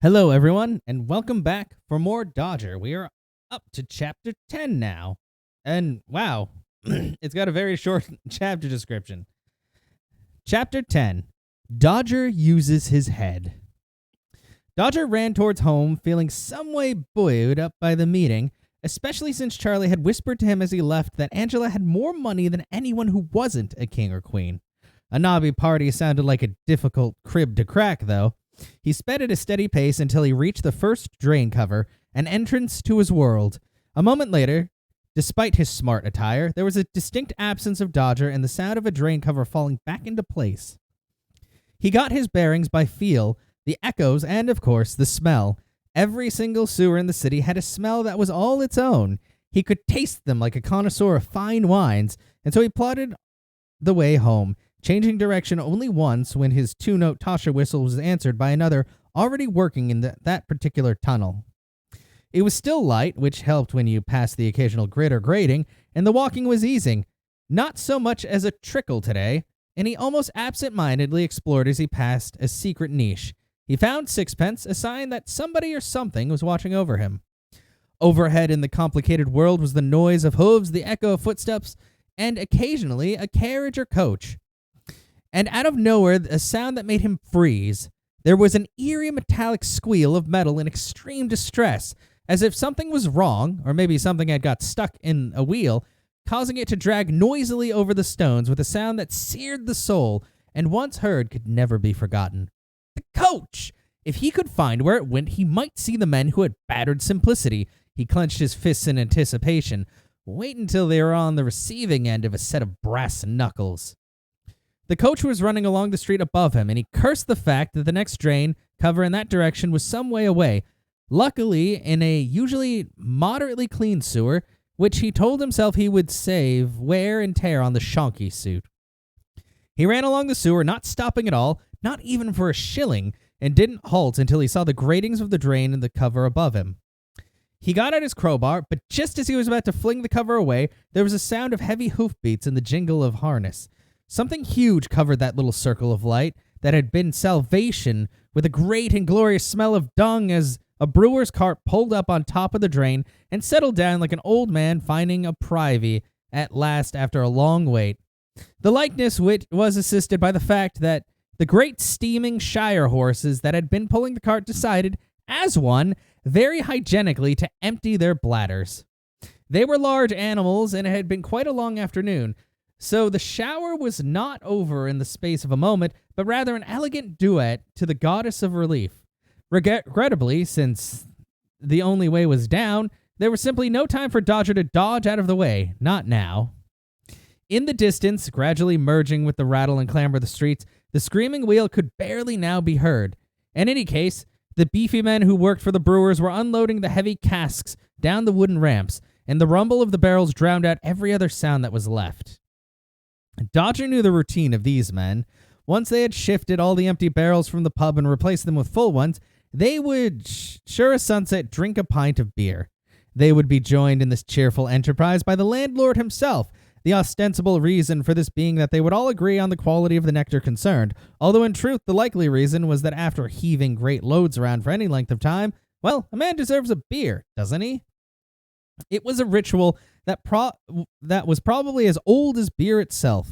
Hello, everyone, and welcome back for more Dodger. We are up to chapter 10 now. And wow, it's got a very short chapter description. Chapter 10 Dodger uses his head. Dodger ran towards home, feeling some way buoyed up by the meeting, especially since Charlie had whispered to him as he left that Angela had more money than anyone who wasn't a king or queen. A knobby party sounded like a difficult crib to crack, though. He sped at a steady pace until he reached the first drain cover, an entrance to his world. A moment later, despite his smart attire, there was a distinct absence of Dodger and the sound of a drain cover falling back into place. He got his bearings by feel, the echoes, and, of course, the smell. Every single sewer in the city had a smell that was all its own. He could taste them like a connoisseur of fine wines, and so he plodded the way home, changing direction only once when his two-note Tasha whistle was answered by another already working in that particular tunnel. It was still light, which helped when you passed the occasional grit or grating, and the walking was easing. Not so much as a trickle today, and he almost absent-mindedly explored as he passed a secret niche. He found sixpence, a sign that somebody or something was watching over him. Overhead in the complicated world was the noise of hooves, the echo of footsteps, and occasionally a carriage or coach. And out of nowhere, a sound that made him freeze. There was an eerie metallic squeal of metal in extreme distress, as if something was wrong, or maybe something had got stuck in a wheel, causing it to drag noisily over the stones with a sound that seared the soul, and once heard could never be forgotten. The coach! If he could find where it went, he might see the men who had battered Simplicity. He clenched his fists in anticipation. Wait until they were on the receiving end of a set of brass knuckles. The coach was running along the street above him, and he cursed the fact that the next drain cover in that direction was some way away, luckily in a usually moderately clean sewer, which he told himself he would save wear and tear on the shonky suit. He ran along the sewer, not stopping at all, not even for a shilling, and didn't halt until he saw the gratings of the drain in the cover above him. He got out his crowbar, but just as he was about to fling the cover away, there was a sound of heavy hoofbeats and the jingle of harness. Something huge covered that little circle of light that had been salvation, with a great and glorious smell of dung as a brewer's cart pulled up on top of the drain and settled down like an old man finding a privy at last after a long wait. The likeness was assisted by the fact that the great steaming Shire horses that had been pulling the cart decided, as one, very hygienically to empty their bladders. They were large animals, and it had been quite a long afternoon, so the shower was not over in the space of a moment, but rather an elegant duet to the goddess of relief. Regrettably, since the only way was down, there was simply no time for Dodger to dodge out of the way, not now. In the distance, gradually merging with the rattle and clamor of the streets, the screaming wheel could barely now be heard. In any case, the beefy men who worked for the brewers were unloading the heavy casks down the wooden ramps, and the rumble of the barrels drowned out every other sound that was left. Dodger knew the routine of these men. Once they had shifted all the empty barrels from the pub and replaced them with full ones, they would, sure as sunset, drink a pint of beer. They would be joined in this cheerful enterprise by the landlord himself, the ostensible reason for this being that they would all agree on the quality of the nectar concerned, although in truth the likely reason was that after heaving great loads around for any length of time, well, a man deserves a beer, doesn't he? It was a ritual that was probably as old as beer itself.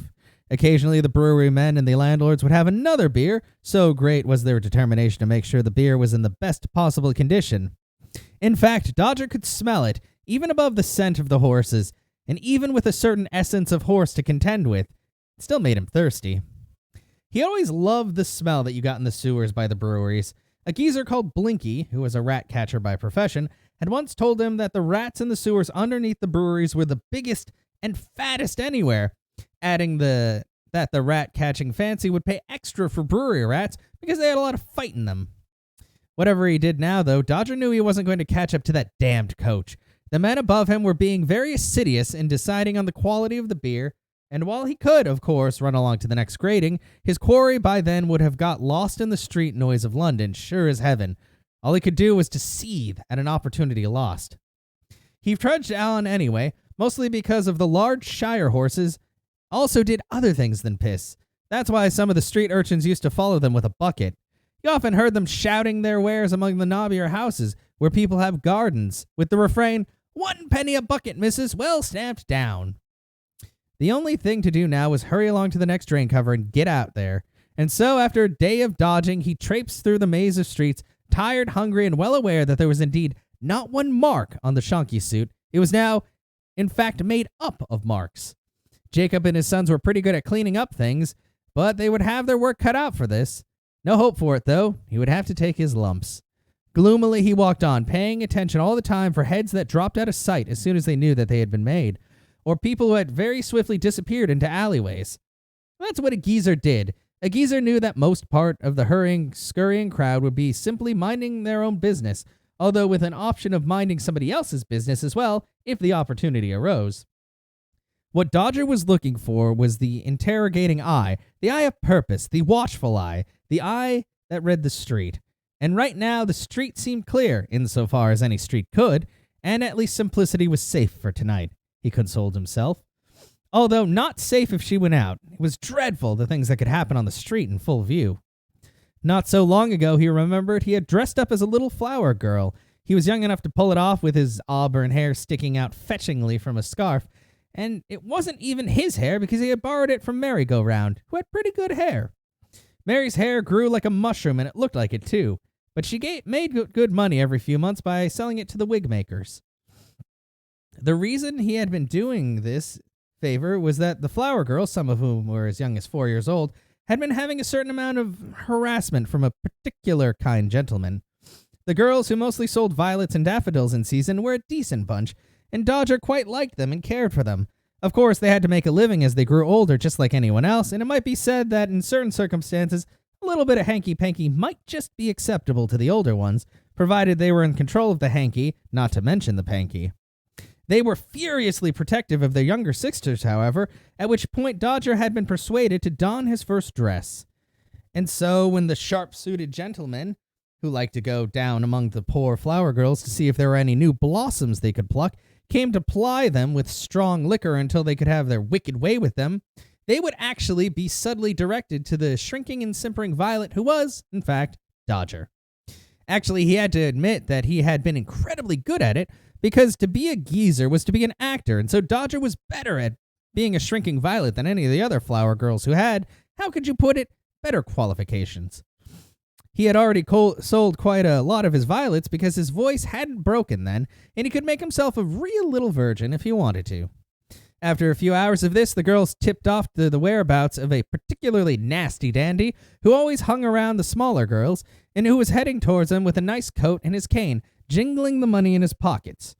Occasionally, the brewery men and the landlords would have another beer, so great was their determination to make sure the beer was in the best possible condition. In fact, Dodger could smell it, even above the scent of the horses, and even with a certain essence of horse to contend with, it still made him thirsty. He always loved the smell that you got in the sewers by the breweries. A geezer called Blinky, who was a rat catcher by profession, had once told him that the rats in the sewers underneath the breweries were the biggest and fattest anywhere, adding that the rat-catching fancy would pay extra for brewery rats because they had a lot of fight in them. Whatever he did now, though, Dodger knew he wasn't going to catch up to that damned coach. The men above him were being very assiduous in deciding on the quality of the beer, and while he could, of course, run along to the next grating, his quarry by then would have got lost in the street noise of London, sure as heaven. All he could do was to seethe at an opportunity lost. He trudged on anyway, mostly because of the large Shire horses also did other things than piss. That's why some of the street urchins used to follow them with a bucket. He often heard them shouting their wares among the knobbier houses where people have gardens, with the refrain, "1 penny a bucket, missus, well stamped down." The only thing to do now was hurry along to the next drain cover and get out there. And so, after a day of dodging, he traipsed through the maze of streets, tired, hungry, and well aware that there was indeed not one mark on the Shonky suit. It was now, in fact, made up of marks. Jacob and his sons were pretty good at cleaning up things, but they would have their work cut out for this. No hope for it, though. He would have to take his lumps. Gloomily, he walked on, paying attention all the time for heads that dropped out of sight as soon as they knew that they had been made, or people who had very swiftly disappeared into alleyways. That's what a geezer did. A geezer knew that most part of the hurrying, scurrying crowd would be simply minding their own business, although with an option of minding somebody else's business as well, if the opportunity arose. What Dodger was looking for was the interrogating eye, the eye of purpose, the watchful eye, the eye that read the street. And right now, the street seemed clear, insofar as any street could, and at least Simplicity was safe for tonight, he consoled himself. Although not safe if she went out. It was dreadful, the things that could happen on the street in full view. Not so long ago, he remembered, he had dressed up as a little flower girl. He was young enough to pull it off with his auburn hair sticking out fetchingly from a scarf, and it wasn't even his hair because he had borrowed it from Merry-Go-Round, who had pretty good hair. Mary's hair grew like a mushroom, and it looked like it too, but she made good money every few months by selling it to the wig makers. The reason he had been doing this favor was that the flower girls, some of whom were as young as 4 years old, had been having a certain amount of harassment from a particular kind gentleman. The girls, who mostly sold violets and daffodils in season, were a decent bunch, and Dodger quite liked them and cared for them. Of course, they had to make a living as they grew older just like anyone else, and it might be said that in certain circumstances, a little bit of hanky-panky might just be acceptable to the older ones, provided they were in control of the hanky, not to mention the panky. They were furiously protective of their younger sisters, however, at which point Dodger had been persuaded to don his first dress. And so, when the sharp-suited gentlemen, who liked to go down among the poor flower girls to see if there were any new blossoms they could pluck, came to ply them with strong liquor until they could have their wicked way with them, they would actually be subtly directed to the shrinking and simpering Violet, who was, in fact, Dodger. Actually, he had to admit that he had been incredibly good at it, because to be a geezer was to be an actor, and so Dodger was better at being a shrinking Violet than any of the other flower girls who had, how could you put it, better qualifications. He had already sold quite a lot of his violets because his voice hadn't broken then, and he could make himself a real little virgin if he wanted to. After a few hours of this, the girls tipped off to the whereabouts of a particularly nasty dandy who always hung around the smaller girls, and who was heading towards them with a nice coat and his cane, jingling the money in his pockets.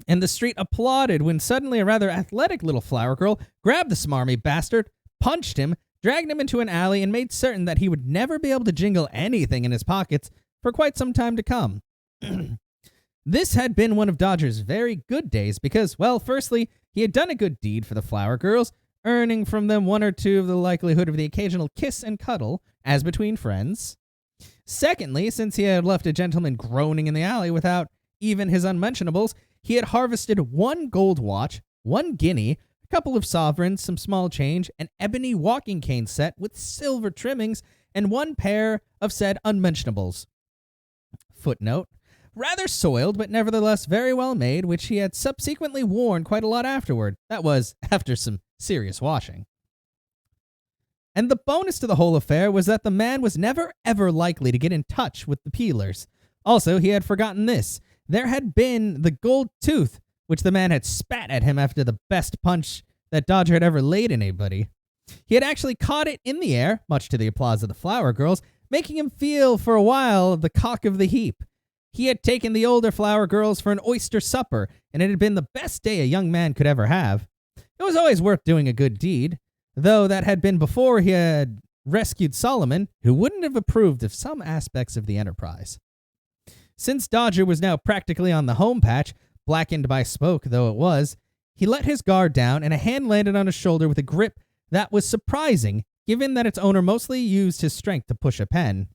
And the street applauded when suddenly a rather athletic little flower girl grabbed the smarmy bastard, punched him, dragged him into an alley, and made certain that he would never be able to jingle anything in his pockets for quite some time to come. This had been one of Dodger's very good days because, well, firstly, he had done a good deed for the flower girls, earning from them one or two of the likelihood of the occasional kiss and cuddle, as between friends. Secondly, since he had left a gentleman groaning in the alley without even his unmentionables, he had harvested 1 gold watch, 1 guinea, a couple of sovereigns, some small change, an ebony walking cane set with silver trimmings, and 1 pair of said unmentionables. Footnote: rather soiled, but nevertheless very well made, which he had subsequently worn quite a lot afterward. That was, after some serious washing. And the bonus to the whole affair was that the man was never ever likely to get in touch with the peelers. Also, he had forgotten this. There had been the gold tooth, which the man had spat at him after the best punch that Dodger had ever laid anybody. He had actually caught it in the air, much to the applause of the flower girls, making him feel for a while the cock of the heap. He had taken the older flower girls for an oyster supper, and it had been the best day a young man could ever have. It was always worth doing a good deed, though that had been before he had rescued Solomon, who wouldn't have approved of some aspects of the enterprise. Since Dodger was now practically on the home patch, blackened by smoke though it was, he let his guard down and a hand landed on his shoulder with a grip that was surprising, given that its owner mostly used his strength to push a pen.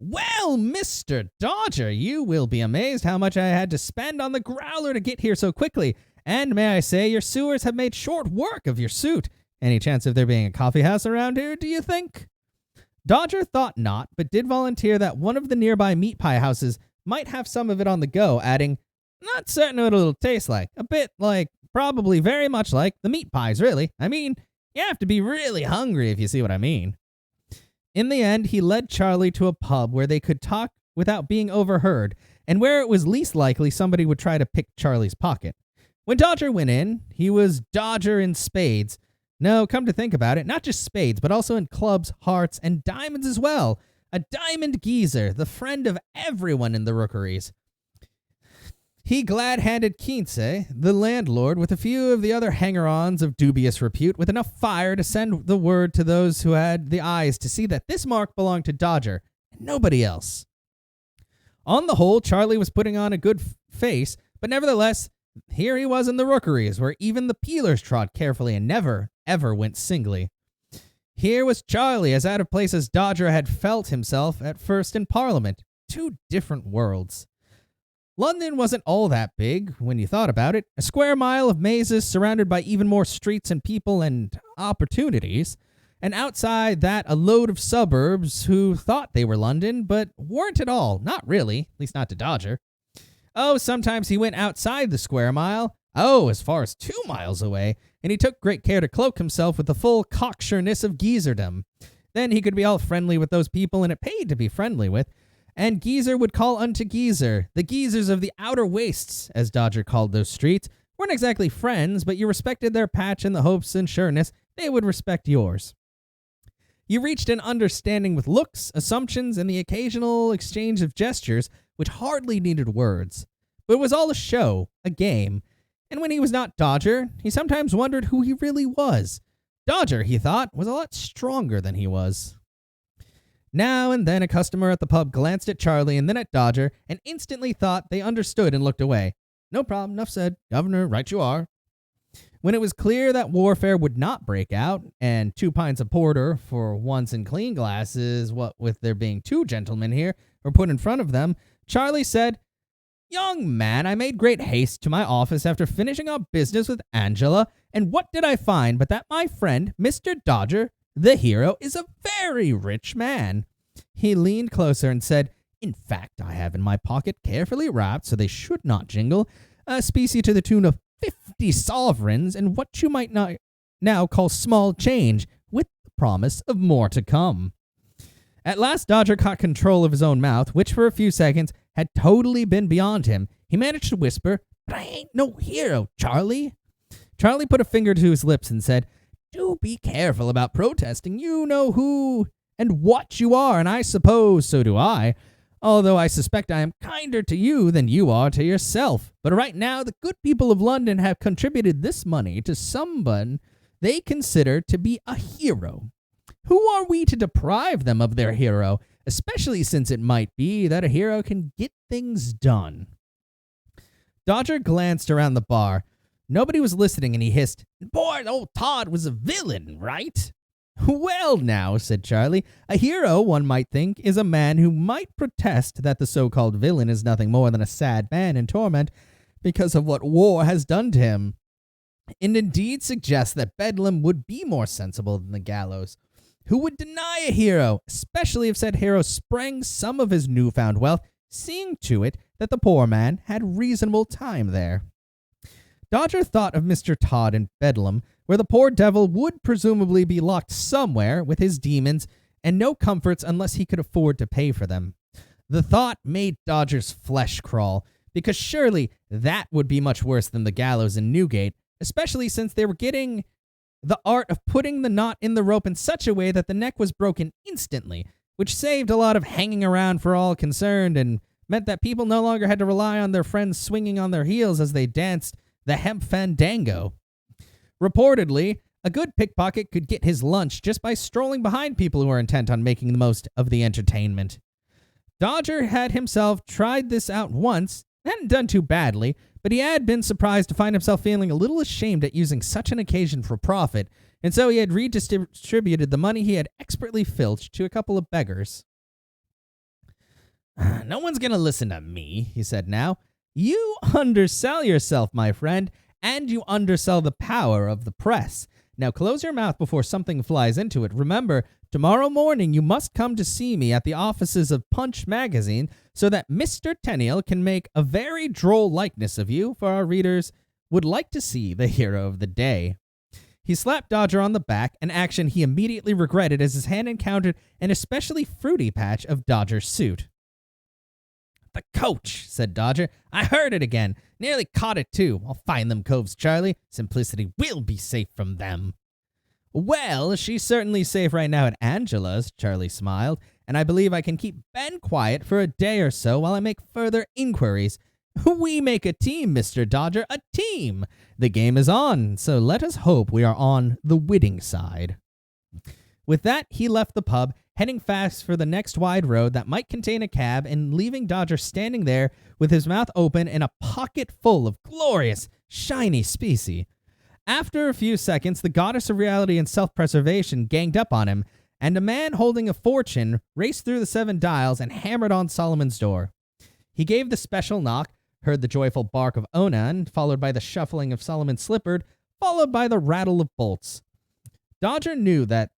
"Well, Mr. Dodger, you will be amazed how much I had to spend on the growler to get here so quickly, and may I say your sewers have made short work of your suit. Any chance of there being a coffee house around here, do you think?" Dodger thought not, but did volunteer that one of the nearby meat pie houses might have some of it on the go, adding, "Not certain what it'll taste like. A bit like, probably very much like, the meat pies, really. I mean, you have to be really hungry if you see what I mean." In the end, he led Charlie to a pub where they could talk without being overheard, and where it was least likely somebody would try to pick Charlie's pocket. When Dodger went in, he was Dodger in spades. No, come to think about it, not just spades, but also in clubs, hearts, and diamonds as well. A diamond geezer, the friend of everyone in the rookeries. He glad-handed Quince, the landlord, with a few of the other hanger-ons of dubious repute, with enough fire to send the word to those who had the eyes to see that this mark belonged to Dodger, and nobody else. On the whole, Charlie was putting on a good face, but nevertheless, here he was in the rookeries, where even the peelers trod carefully and never, ever went singly. Here was Charlie, as out of place as Dodger had felt himself at first in Parliament. Two different worlds. London wasn't all that big, when you thought about it. A square mile of mazes surrounded by even more streets and people and opportunities. And outside that, a load of suburbs who thought they were London, but weren't at all. Not really, at least not to Dodger. Oh, sometimes he went outside the square mile. Oh, as far as 2 miles away. And he took great care to cloak himself with the full cocksureness of geezerdom. Then he could be all friendly with those people, and it paid to be friendly with. And geezer would call unto geezer. The geezers of the outer wastes, as Dodger called those streets, weren't exactly friends, but you respected their patch in the hopes and sureness they would respect yours. You reached an understanding with looks, assumptions, and the occasional exchange of gestures, which hardly needed words. But it was all a show, a game. And when he was not Dodger, he sometimes wondered who he really was. Dodger, he thought, was a lot stronger than he was. Now and then a customer at the pub glanced at Charlie and then at Dodger and instantly thought they understood and looked away. No problem, enough said. Governor, right you are. When it was clear that warfare would not break out, and 2 pints of porter, for once in clean glasses, what with there being 2 gentlemen here, were put in front of them, Charlie said, "Young man, I made great haste to my office after finishing our business with Angela, and what did I find but that my friend, Mr. Dodger, the hero, is a very rich man." He leaned closer and said, "In fact, I have in my pocket, carefully wrapped so they should not jingle, a specie to the tune of 50 sovereigns and what you might not now call small change, with the promise of more to come." At last Dodger caught control of his own mouth, which for a few seconds had totally been beyond him. He managed to whisper, "But I ain't no hero, Charlie." Charlie put a finger to his lips and said, "Do be careful about protesting. You know who and what you are, and I suppose so do I. Although I suspect I am kinder to you than you are to yourself. But right now, the good people of London have contributed this money to someone they consider to be a hero. Who are we to deprive them of their hero, especially since it might be that a hero can get things done?" Dodger glanced around the bar. Nobody was listening, and he hissed, "Poor old Todd was a villain, right?" "Well, now," said Charlie, "a hero, one might think, is a man who might protest that the so-called villain is nothing more than a sad man in torment because of what war has done to him. And indeed suggests that Bedlam would be more sensible than the gallows. Who would deny a hero, especially if said hero sprang some of his newfound wealth, seeing to it that the poor man had reasonable time there?" Dodger thought of Mr. Todd in Bedlam, where the poor devil would presumably be locked somewhere with his demons and no comforts unless he could afford to pay for them. The thought made Dodger's flesh crawl, because surely that would be much worse than the gallows in Newgate, especially since they were getting the art of putting the knot in the rope in such a way that the neck was broken instantly, which saved a lot of hanging around for all concerned and meant that people no longer had to rely on their friends swinging on their heels as they danced the hemp fandango. Reportedly, a good pickpocket could get his lunch just by strolling behind people who were intent on making the most of the entertainment. Dodger had himself tried this out once, hadn't done too badly, but he had been surprised to find himself feeling a little ashamed at using such an occasion for profit, and so he had redistributed the money he had expertly filched to a couple of beggars. "No one's going to listen to me," he said now. "You undersell yourself, my friend, and you undersell the power of the press. Now close your mouth before something flies into it. Remember, Tomorrow morning you must come to see me at the offices of Punch magazine so that Mr. Tenniel can make a very droll likeness of you, for our readers would like to see the hero of the day. He slapped Dodger on the back, an action he immediately regretted as his hand encountered an especially fruity patch of Dodger's suit. "The coach," said Dodger. "I heard it again. Nearly caught it, too. I'll find them coves, Charlie. Simplicity will be safe from them." "Well, she's certainly safe right now at Angela's," Charlie smiled, "and I believe I can keep Ben quiet for a day or so while I make further inquiries. We make a team, Mr. Dodger, a team. The game is on, so let us hope we are on the winning side." With that, he left the pub, heading fast for the next wide road that might contain a cab, and leaving Dodger standing there with his mouth open and a pocket full of glorious, shiny specie. After a few seconds, the goddess of reality and self-preservation ganged up on him, and a man holding a fortune raced through the 7 dials and hammered on Solomon's door. He gave the special knock, heard the joyful bark of Onan, followed by the shuffling of Solomon Slippered, followed by the rattle of bolts. Dodger knew that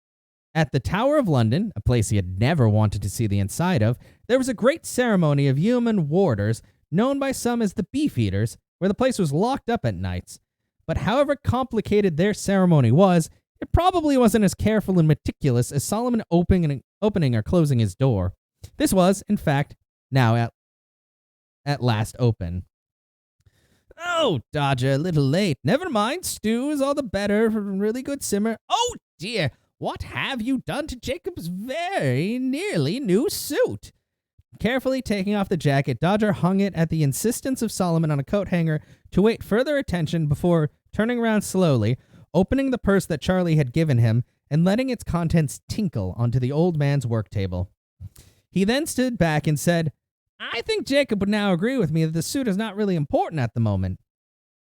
at the Tower of London, a place he had never wanted to see the inside of, there was a great ceremony of human warders, known by some as the Beefeaters, where the place was locked up at nights. But however complicated their ceremony was, it probably wasn't as careful and meticulous as Solomon opening or closing his door. This was, in fact, now at last open. "Oh, Dodger, a little late. Never mind, stew is all the better for a really good simmer. Oh, dear, what have you done to Jacob's very nearly new suit?" Carefully taking off the jacket, Dodger hung it at the insistence of Solomon on a coat hanger to wait further attention before turning around slowly, opening the purse that Charlie had given him, and letting its contents tinkle onto the old man's work table. He then stood back and said, "I think Jacob would now agree with me that the suit is not really important at the moment.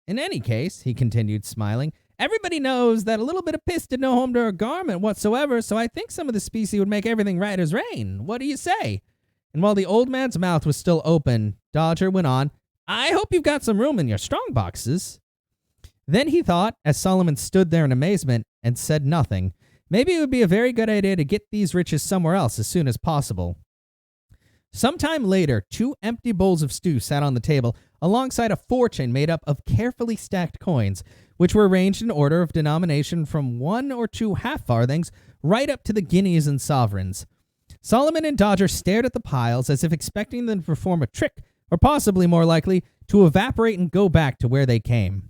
In any case," he continued, smiling, "everybody knows that a little bit of piss did no harm to a garment whatsoever, so I think some of the specie would make everything right as rain. What do you say?" And while the old man's mouth was still open, Dodger went on, "I hope you've got some room in your strong boxes." Then he thought, as Solomon stood there in amazement and said nothing, maybe it would be a very good idea to get these riches somewhere else as soon as possible. Sometime later, 2 empty bowls of stew sat on the table, alongside a fortune made up of carefully stacked coins, which were arranged in order of denomination from 1 or 2 half-farthings right up to the guineas and sovereigns. Solomon and Dodger stared at the piles as if expecting them to perform a trick, or possibly more likely, to evaporate and go back to where they came.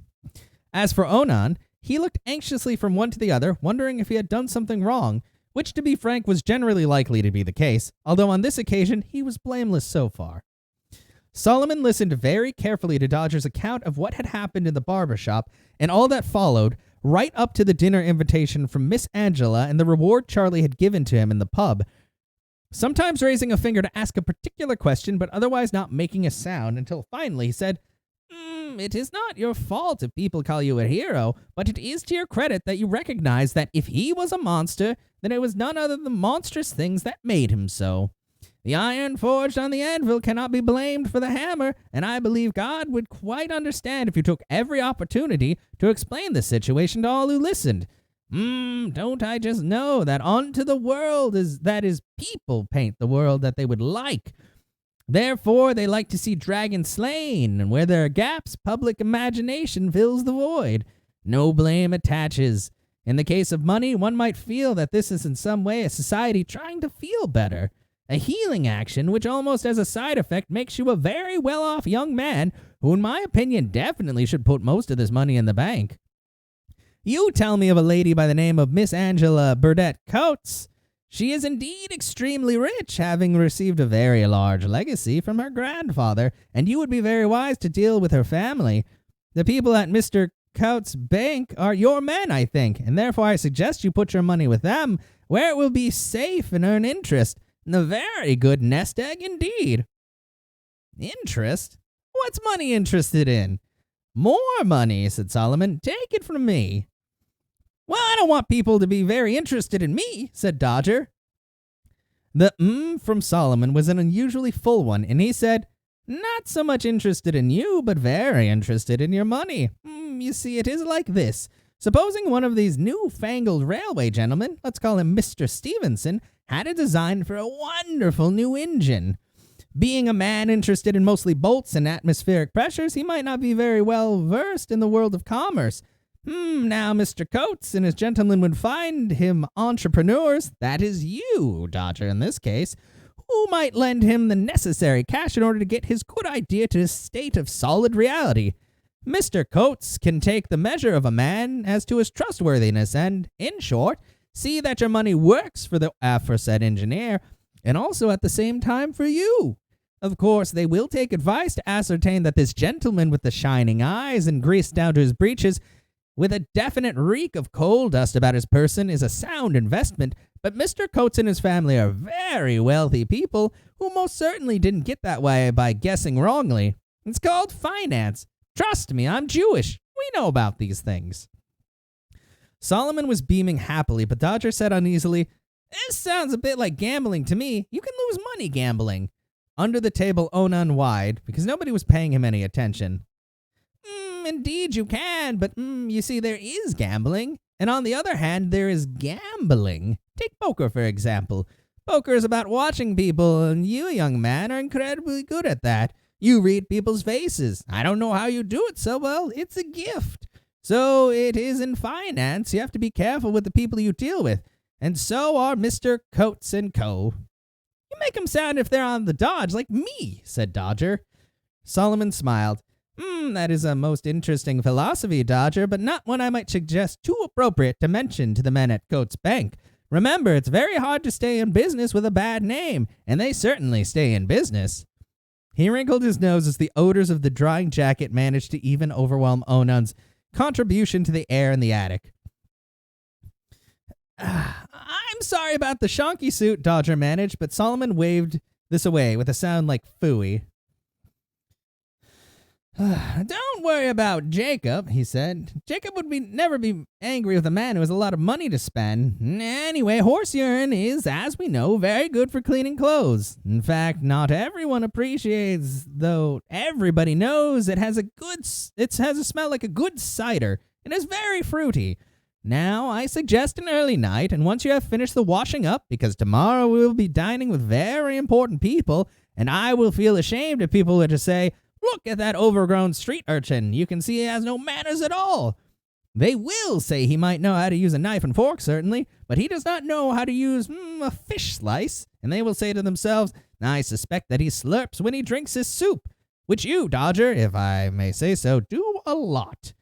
As for Onan, he looked anxiously from one to the other, wondering if he had done something wrong, which, to be frank, was generally likely to be the case, although on this occasion he was blameless so far. Solomon listened very carefully to Dodger's account of what had happened in the barber shop and all that followed, right up to the dinner invitation from Miss Angela and the reward Charlie had given to him in the pub, sometimes raising a finger to ask a particular question but otherwise not making a sound, until finally he said, "It is not your fault if people call you a hero, but it is to your credit that you recognize that if he was a monster, then it was none other than monstrous things that made him so. The iron forged on the anvil cannot be blamed for the hammer, and I believe God would quite understand if you took every opportunity to explain the situation to all who listened. Don't I just know that unto the world is people paint the world that they would like. Therefore, they like to see dragons slain, and where there are gaps, public imagination fills the void. No blame attaches. In the case of money, one might feel that this is in some way a society trying to feel better. A healing action which almost as a side effect makes you a very well-off young man who, in my opinion, definitely should put most of this money in the bank. You tell me of a lady by the name of Miss Angela Burdett Coates. She is indeed extremely rich, having received a very large legacy from her grandfather, and you would be very wise to deal with her family. The people at Mr. Coates' bank are your men, I think, and therefore I suggest you put your money with them, where it will be safe and earn interest. A very good nest egg indeed." "Interest? What's money interested in?" "More money," said Solomon. "Take it from me." "Well, I don't want people to be very interested in me," said Dodger. The from Solomon was an unusually full one, and he said, "Not so much interested in you, but very interested in your money. You see, it is like this. Supposing one of these newfangled railway gentlemen, let's call him Mr. Stevenson, had a design for a wonderful new engine. Being a man interested in mostly bolts and atmospheric pressures, he might not be very well versed in the world of commerce. Now Mr. Coates and his gentlemen would find him entrepreneurs, that is you, Dodger, in this case, who might lend him the necessary cash in order to get his good idea to a state of solid reality. Mr. Coates can take the measure of a man as to his trustworthiness and, in short, see that your money works for the aforesaid engineer, and also at the same time for you. Of course, they will take advice to ascertain that this gentleman with the shining eyes and grease down to his breeches, with a definite reek of coal dust about his person, is a sound investment, but Mr. Coates and his family are very wealthy people who most certainly didn't get that way by guessing wrongly. It's called finance. Trust me, I'm Jewish. We know about these things. Solomon was beaming happily, but Dodger said uneasily, "This sounds a bit like gambling to me. You can lose money gambling." Under the table, Onan whined, because nobody was paying him any attention. Indeed you can, but you see, there is gambling. And on the other hand, there is gambling. Take poker, for example. Poker is about watching people, and you, young man, are incredibly good at that. You read people's faces. I don't know how you do it so well. It's a gift. So it is in finance. You have to be careful with the people you deal with. And so are Mr. Coates and Co. You make them sound if they're on the dodge like me, said Dodger. Solomon smiled. That is a most interesting philosophy, Dodger, but not one I might suggest too appropriate to mention to the men at Coates Bank. Remember, it's very hard to stay in business with a bad name, and they certainly stay in business. He wrinkled his nose as the odors of the drying jacket managed to even overwhelm Onan's contribution to the air in the attic. I'm sorry about the shonky suit, Dodger managed, but Solomon waved this away with a sound like phooey. Don't worry about Jacob, he said. Jacob would never be angry with a man who has a lot of money to spend. Anyway, horse urine is, as we know, very good for cleaning clothes. In fact, not everyone appreciates, though everybody knows it has a smell like a good cider. It is very fruity. Now, I suggest an early night, and once you have finished the washing up, because tomorrow we will be dining with very important people, and I will feel ashamed if people were to say, "Look at that overgrown street urchin. You can see he has no manners at all." They will say he might know how to use a knife and fork, certainly, but he does not know how to use a fish slice. And they will say to themselves, "I suspect that he slurps when he drinks his soup," which you, Dodger, if I may say so, do a lot.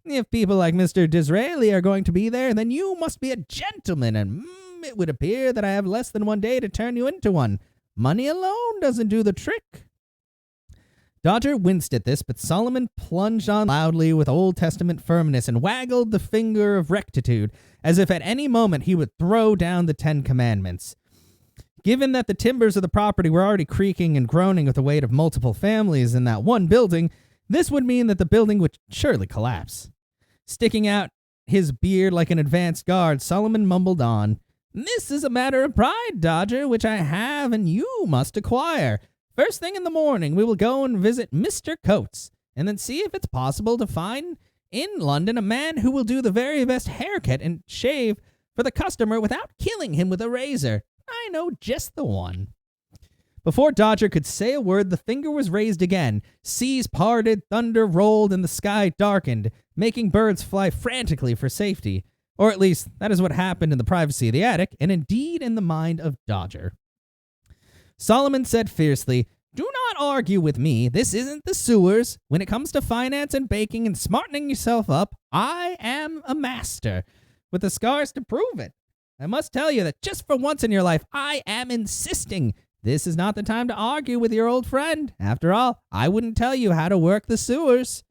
If people like Mr. Disraeli are going to be there, then you must be a gentleman, and it would appear that I have less than one day to turn you into one. Money alone doesn't do the trick. Dodger winced at this, but Solomon plunged on loudly with Old Testament firmness and waggled the finger of rectitude, as if at any moment he would throw down the 10 Commandments. Given that the timbers of the property were already creaking and groaning with the weight of multiple families in that one building, this would mean that the building would surely collapse. Sticking out his beard like an advanced guard, Solomon mumbled on, "This is a matter of pride, Dodger, which I have and you must acquire. First thing in the morning, we will go and visit Mr. Coates, and then see if it's possible to find in London a man who will do the very best haircut and shave for the customer without killing him with a razor. I know just the one." Before Dodger could say a word, the finger was raised again. Seas parted, thunder rolled, and the sky darkened, making birds fly frantically for safety. Or at least, that is what happened in the privacy of the attic, and indeed in the mind of Dodger. Solomon said fiercely, "Do not argue with me. This isn't the sewers. When it comes to finance and baking and smartening yourself up, I am a master, with the scars to prove it. I must tell you that just for once in your life, I am insisting. This is not the time to argue with your old friend. After all, I wouldn't tell you how to work the sewers."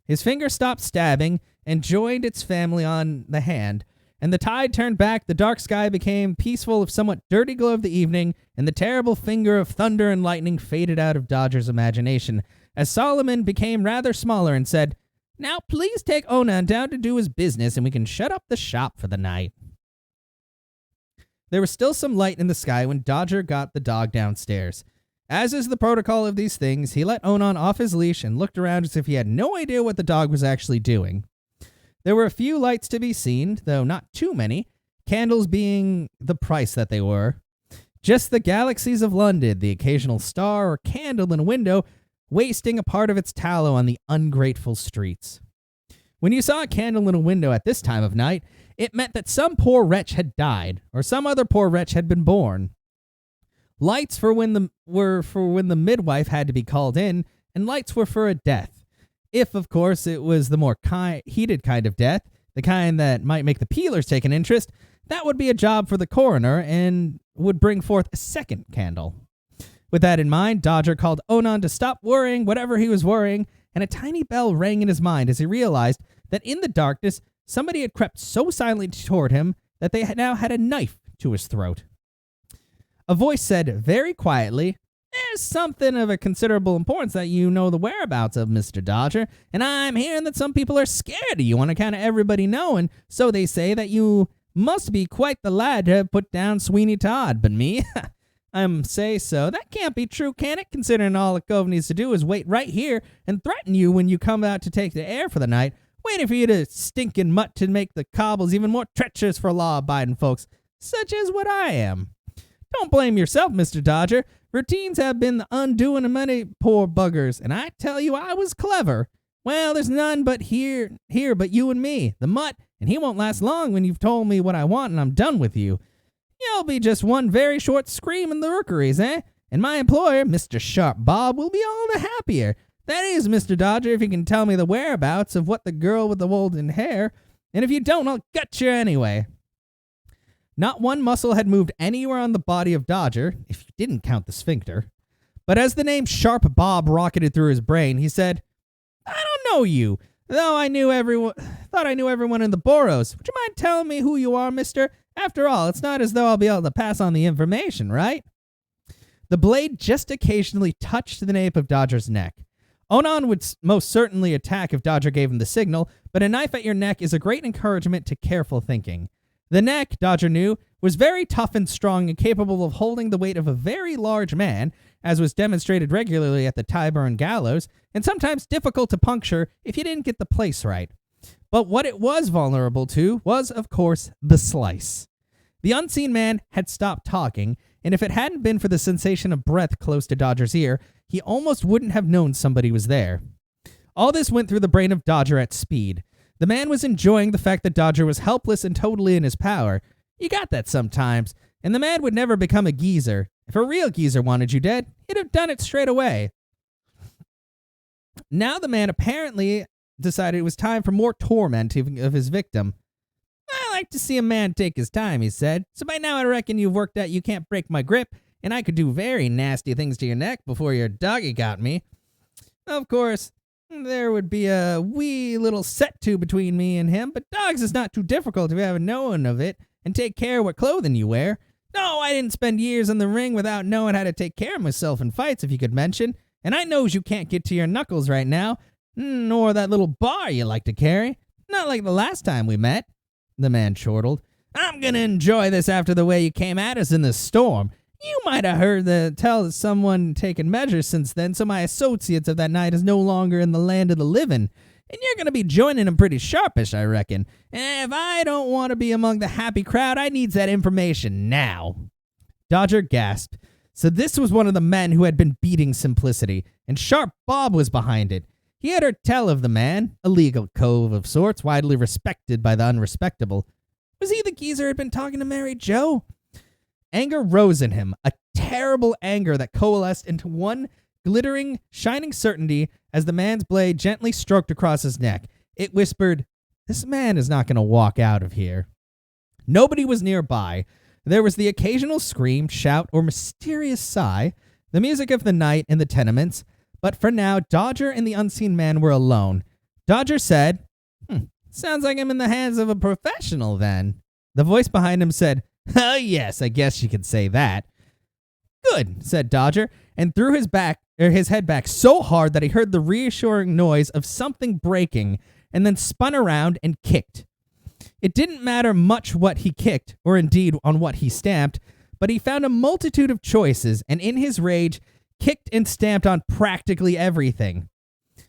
His finger stopped stabbing and joined its family on the hand, and the tide turned back, the dark sky became peaceful of somewhat dirty glow of the evening, and the terrible finger of thunder and lightning faded out of Dodger's imagination, as Solomon became rather smaller and said, "Now please take Onan down to do his business, and we can shut up the shop for the night." There was still some light in the sky when Dodger got the dog downstairs. As is the protocol of these things, he let Onan off his leash and looked around as if he had no idea what the dog was actually doing. There were a few lights to be seen, though not too many, candles being the price that they were. Just the galaxies of London, the occasional star or candle in a window, wasting a part of its tallow on the ungrateful streets. When you saw a candle in a window at this time of night, it meant that some poor wretch had died, or some other poor wretch had been born. Lights were for when the midwife had to be called in, and lights were for a death. If, of course, it was the more heated kind of death, the kind that might make the peelers take an interest, that would be a job for the coroner and would bring forth a second candle. With that in mind, Dodger called Onan to stop worrying whatever he was worrying, and a tiny bell rang in his mind as he realized that in the darkness, somebody had crept so silently toward him that they now had a knife to his throat. A voice said very quietly, "There's something of a considerable importance that you know the whereabouts of, Mr. Dodger, and I'm hearing that some people are scared of you on account of everybody knowing, so they say that you must be quite the lad to have put down Sweeney Todd, but me, say so. That can't be true, can it, considering all a cove needs to do is wait right here and threaten you when you come out to take the air for the night, waiting for you to stinking mutt to make the cobbles even more treacherous for law-abiding folks, such as what I am. Don't blame yourself, Mr. Dodger. Routines have been the undoing of many poor buggers, and I tell you I was clever. Well, there's none but here but you and me, the mutt, and he won't last long when you've told me what I want and I'm done with you. You'll be just one very short scream in the rookeries, eh? And my employer, Mr. Sharp Bob, will be all the happier. That is, Mr. Dodger, if you can tell me the whereabouts of what the girl with the golden hair, and if you don't, I'll gut you anyway." Not one muscle had moved anywhere on the body of Dodger, if you didn't count the sphincter. But as the name Sharp Bob rocketed through his brain, he said, "I don't know you, though thought I knew everyone in the boroughs. Would you mind telling me who you are, mister? After all, it's not as though I'll be able to pass on the information, right?" The blade just occasionally touched the nape of Dodger's neck. Onan would most certainly attack if Dodger gave him the signal, but a knife at your neck is a great encouragement to careful thinking. The neck, Dodger knew, was very tough and strong and capable of holding the weight of a very large man, as was demonstrated regularly at the Tyburn gallows, and sometimes difficult to puncture if you didn't get the place right. But what it was vulnerable to was, of course, the slice. The unseen man had stopped talking, and if it hadn't been for the sensation of breath close to Dodger's ear, he almost wouldn't have known somebody was there. All this went through the brain of Dodger at speed. The man was enjoying the fact that Dodger was helpless and totally in his power. You got that sometimes, and the man would never become a geezer. If a real geezer wanted you dead, he'd have done it straight away. Now the man apparently decided it was time for more torment of his victim. "I like to see a man take his time," he said. "So by now I reckon you've worked out you can't break my grip, and I could do very nasty things to your neck before your doggy got me. Of course, there would be a wee little set-to between me and him, but dogs is not too difficult if you have a knowing of it and take care what clothing you wear. No, I didn't spend years in the ring without knowing how to take care of myself in fights, if you could mention, and I knows you can't get to your knuckles right now, nor that little bar you like to carry. Not like the last time we met." The man chortled. "I'm gonna enjoy this after the way you came at us in the storm. You might have heard tell someone taken measures since then, so my associates of that night is no longer in the land of the living. And you're going to be joining them pretty sharpish, I reckon. And if I don't want to be among the happy crowd, I needs that information now." Dodger gasped. So this was one of the men who had been beating Simplicity, and Sharp Bob was behind it. He had heard tell of the man, a legal cove of sorts, widely respected by the unrespectable. Was he the geezer who had been talking to Mary Jo? Anger rose in him, a terrible anger that coalesced into one glittering, shining certainty as the man's blade gently stroked across his neck. It whispered, "This man is not going to walk out of here." Nobody was nearby. There was the occasional scream, shout, or mysterious sigh, the music of the night in the tenements, but for now, Dodger and the unseen man were alone. Dodger said, "Sounds like I'm in the hands of a professional, then." The voice behind him said, "Oh, yes, I guess you could say that." "Good," said Dodger, and threw his head back so hard that he heard the reassuring noise of something breaking, and then spun around and kicked. It didn't matter much what he kicked, or indeed on what he stamped, but he found a multitude of choices, and in his rage, kicked and stamped on practically everything.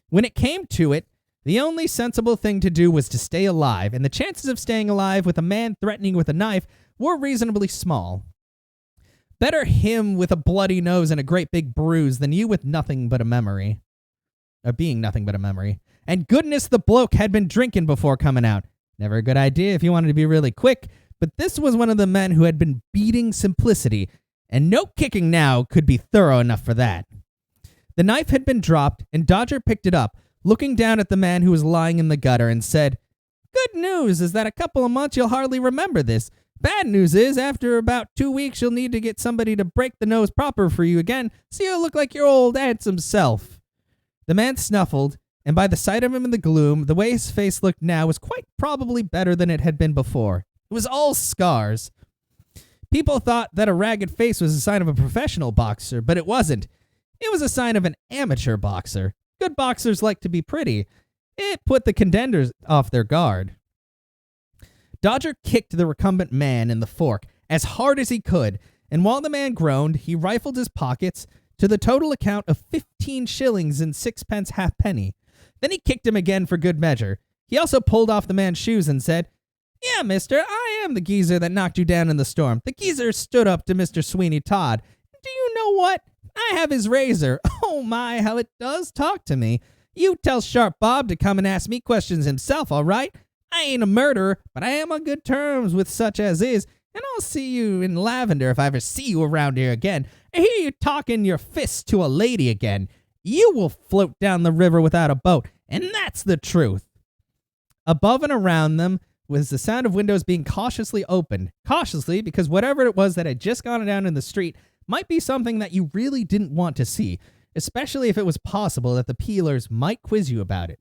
When it came to it, The only sensible thing to do was to stay alive, and the chances of staying alive with a man threatening with a knife were reasonably small. Better him with a bloody nose and a great big bruise than you with nothing but a memory. Or being nothing but a memory. And goodness, the bloke had been drinking before coming out. Never a good idea if you wanted to be really quick, but this was one of the men who had been beating Simplicity, and no kicking now could be thorough enough for that. The knife had been dropped, and Dodger picked it up, looking down at the man who was lying in the gutter, and said, "Good news is that a couple of months you'll hardly remember this. Bad news is, after about 2 weeks, you'll need to get somebody to break the nose proper for you again, so you'll look like your old handsome self." The man snuffled, and by the sight of him in the gloom, the way his face looked now was quite probably better than it had been before. It was all scars. People thought that a ragged face was a sign of a professional boxer, but it wasn't. It was a sign of an amateur boxer. Good boxers like to be pretty. It put the contenders off their guard. Dodger kicked the recumbent man in the fork as hard as he could, and while the man groaned, he rifled his pockets to the total account of 15 shillings and 6 halfpenny. Then he kicked him again for good measure. He also pulled off the man's shoes and said, "Yeah, mister, I am the geezer that knocked you down in the storm. The geezer stood up to Mr. Sweeney Todd. Do you know what? I have his razor. Oh my, how it does talk to me. You tell Sharp Bob to come and ask me questions himself, all right? I ain't a murderer, but I am on good terms with such as is, and I'll see you in lavender if I ever see you around here again. I hear you talking your fists to a lady again. You will float down the river without a boat, and that's the truth." Above and around them was the sound of windows being cautiously opened. Cautiously, because whatever it was that had just gone down in the street might be something that you really didn't want to see, especially if it was possible that the peelers might quiz you about it.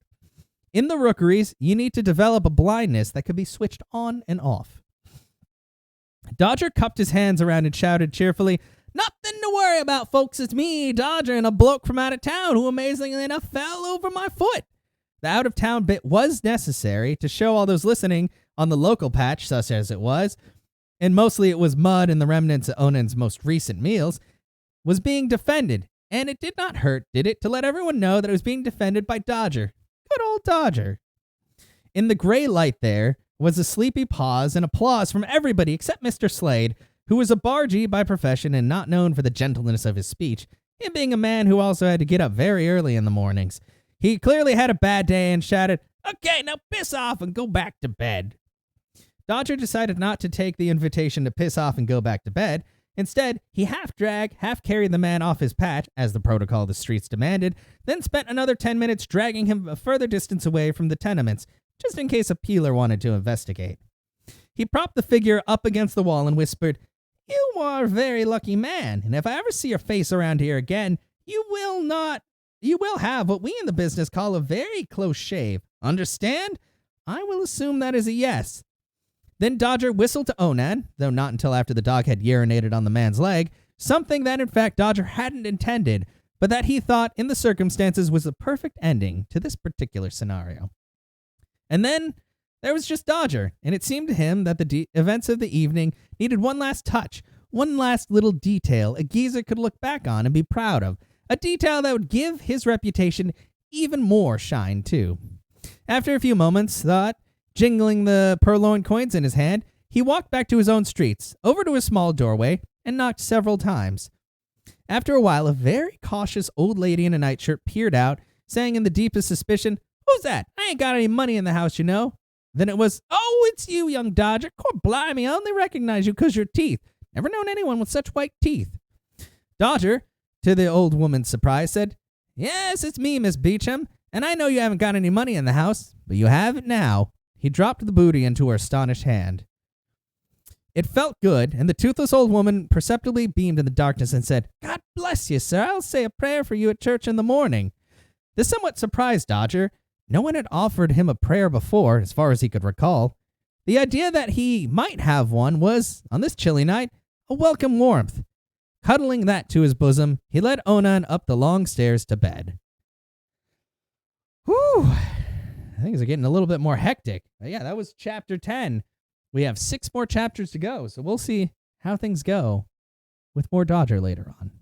In the rookeries, you need to develop a blindness that could be switched on and off. Dodger cupped his hands around and shouted cheerfully, "Nothing to worry about, folks. It's me, Dodger, and a bloke from out of town who amazingly enough fell over my foot." The out-of-town bit was necessary to show all those listening on the local patch, such as it was, and mostly it was mud and the remnants of Onan's most recent meals, was being defended, and it did not hurt, did it, to let everyone know that it was being defended by Dodger. Good old Dodger. In the gray light there was a sleepy pause and applause from everybody except Mr. Slade, who was a bargee by profession and not known for the gentleness of his speech, him being a man who also had to get up very early in the mornings. He clearly had a bad day and shouted, "Okay, now piss off and go back to bed." Dodger decided not to take the invitation to piss off and go back to bed. Instead, he half-dragged, half-carried the man off his patch, as the protocol of the streets demanded, then spent another 10 minutes dragging him a further distance away from the tenements, just in case a peeler wanted to investigate. He propped the figure up against the wall and whispered, "You are a very lucky man, and if I ever see your face around here again, you will have what we in the business call a very close shave. Understand? I will assume that is a yes." Then Dodger whistled to Onan, though not until after the dog had urinated on the man's leg, something that in fact Dodger hadn't intended, but that he thought in the circumstances was the perfect ending to this particular scenario. And then there was just Dodger, and it seemed to him that the events of the evening needed one last touch, one last little detail a geezer could look back on and be proud of, a detail that would give his reputation even more shine too. After a few moments' thought, jingling the purloined coins in his hand, he walked back to his own streets, over to a small doorway, and knocked several times. After a while, a very cautious old lady in a nightshirt peered out, saying in the deepest suspicion, "Who's that? I ain't got any money in the house, you know." Then it was, "Oh, it's you, young Dodger. Court blimey, I only recognize you 'cause your teeth. Never known anyone with such white teeth." Dodger, to the old woman's surprise, said, "Yes, it's me, Miss Beecham, and I know you haven't got any money in the house, but you have it now." He dropped the booty into her astonished hand. It felt good, and the toothless old woman perceptibly beamed in the darkness and said, "God bless you, sir. I'll say a prayer for you at church in the morning." This somewhat surprised Dodger. No one had offered him a prayer before, as far as he could recall. The idea that he might have one was, on this chilly night, a welcome warmth. Cuddling that to his bosom, he led Onan up the long stairs to bed. Whew. Things are getting a little bit more hectic. But yeah, that was chapter 10. We have 6 more chapters to go, so we'll see how things go with more Dodger later on.